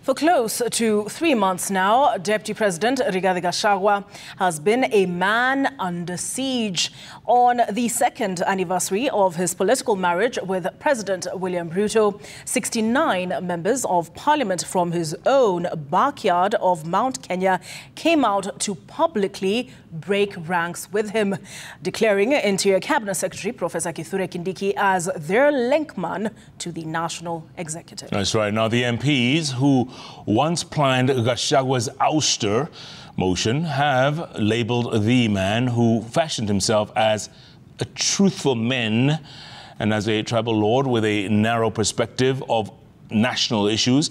For close to 3 months now, Deputy President Rigathi Gachagua has been a man under siege. On the second anniversary of his political marriage with President William Ruto, 69 members of parliament from his own backyard of Mount Kenya came out to publicly break ranks with him, declaring Interior Cabinet Secretary Professor Kithure Kindiki as their linkman to the National Executive. That's right. Now, the MPs who once planned Gachagua's ouster motion have labelled the man who fashioned himself as a truthful man and as a tribal lord with a narrow perspective of national issues.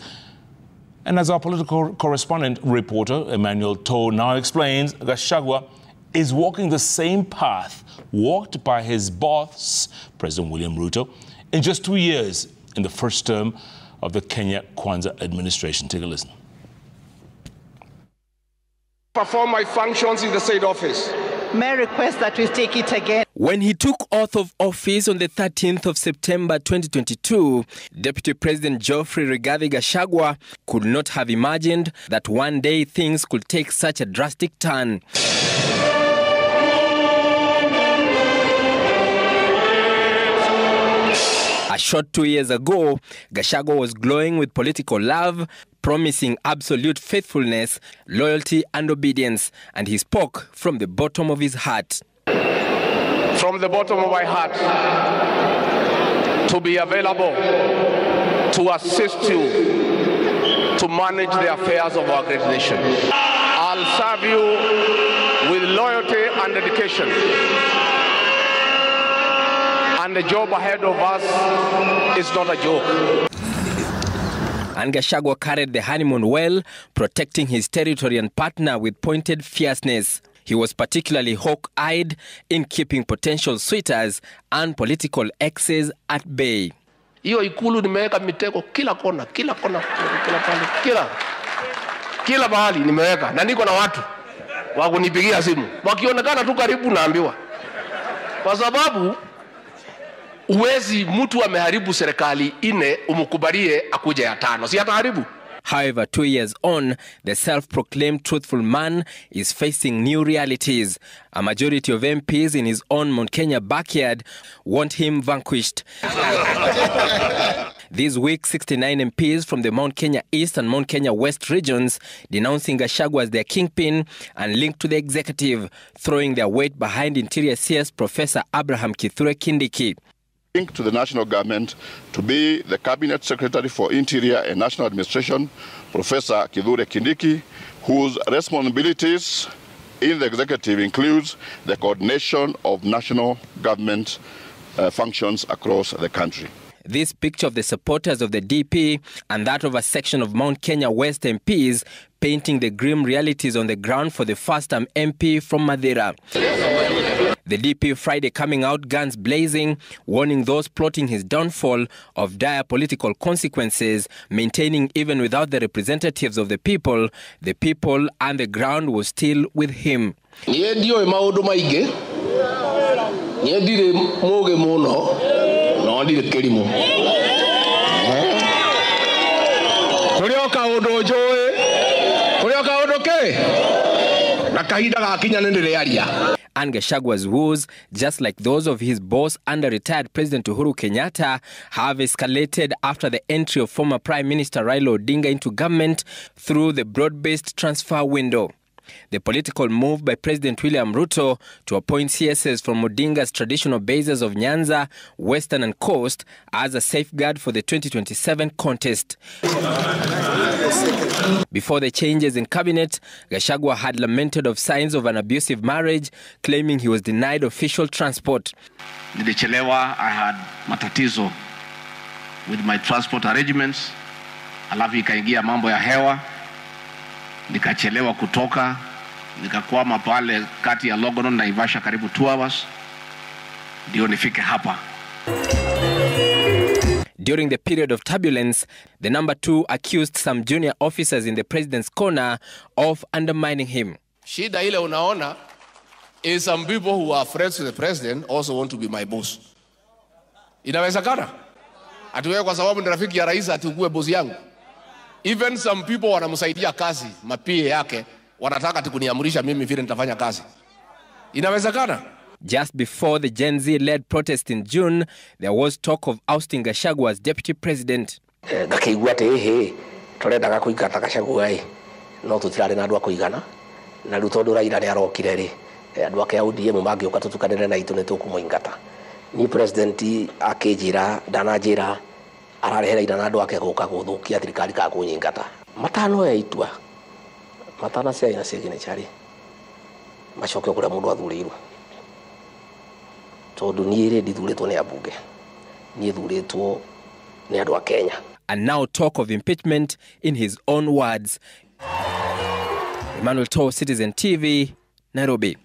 And as our political correspondent reporter, Emmanuel Toh, now explains, Gachagua is walking the same path walked by his boss, President William Ruto, in just 2 years in the first term of the Kenya Kwanza administration. Take a listen. Perform my functions in the said office. May I request that we take it again? When he took oath of office on the 13th of September 2022, Deputy President Ruto-Rigathi Gachagua could not have imagined that one day things could take such a drastic turn. A short 2 years ago, Gachagua was glowing with political love, promising absolute faithfulness, loyalty and obedience, and he spoke from the bottom of his heart. From the bottom of my heart, to be available to assist you to manage the affairs of our great nation. I'll serve you with loyalty and dedication. And the job ahead of us is not a joke. And Gachagua carried the honeymoon well, protecting his territory and partner with pointed fierceness. He was particularly hawk-eyed in keeping potential suitors and political exes at bay. Hiyo ikulu nimeweka mitego kila kona, kila mahali nimeweka, na niko na watu wa kunipigia simu. Wakionekana tu karibu naambiwa. Kwa sababu uwezi mtu ameharibu serikali ine umukubalie akuje ya tano. Si ataharibu. However, 2 years on, the self-proclaimed truthful man is facing new realities. A majority of MPs in his own Mount Kenya backyard want him vanquished. This week, 69 MPs from the Mount Kenya East and Mount Kenya West regions denouncing Gachagua as their kingpin and linked to the executive, throwing their weight behind Interior CS Professor Kithure Kindiki. To the national government to be the Cabinet Secretary for Interior and National Administration, Professor Kithure Kindiki, whose responsibilities in the executive includes the coordination of national government functions across the country. This picture of the supporters of the DP and that of a section of Mount Kenya West MPs painting the grim realities on the ground for the first-time MP from Madeira. The DP Friday coming out guns blazing, warning those plotting his downfall of dire political consequences, maintaining even without the representatives of the people and the ground was still with him. And Gachagua's woes, just like those of his boss under retired President Uhuru Kenyatta, have escalated after the entry of former Prime Minister Raila Odinga into government through the broad-based transfer window. The political move by President William Ruto to appoint CSs from Odinga's traditional bases of Nyanza, Western and Coast as a safeguard for the 2027 contest. Before the changes in cabinet, Gachagua had lamented of signs of an abusive marriage, claiming he was denied official transport. Nilichelewa, I had matatizo with my transport arrangements. Alafu ikaingia mambo ya hewa. Nikachelewa kutoka, nikakwama pale kati ya Longonot na Naivasha karibu 2 hours. Ndio nifike hapa. During the period of turbulence, the number 2 accused some junior officers in the president's corner of undermining him. Shida ile unaona is some people who are friends with the president also want to be my boss. Inawezekana? Atuwe kwa sababu ni rafiki ya rais atukue boss yangu. Even some people wanamsaidia kazi, mapie yake, wanataka tikuniamurisha mimi vile nitafanya kazi. Inawezekana? Just before the Gen Z-led protest in June, there was talk of ousting Gachagua as deputy president. Gakigua te torendaga kuigata Gachagua no tutirari na andu akuigana na riu tondu Raila ni arokire ri andu ake ODM mangioka tutukanire na itu nitukumuingata ni president akijira danajira ararehera ina na andu ake guka guthukia thirikari ka kunyingata matano ya itua matana cia ina cigine chari macoke kuria mundu athuriirwo tondu ni iri ndithuritwo ni abunge ni thuritwo ni andu a Kenya. And now talk of impeachment in his own words. Emmanuel Toh, Citizen TV, Nairobi.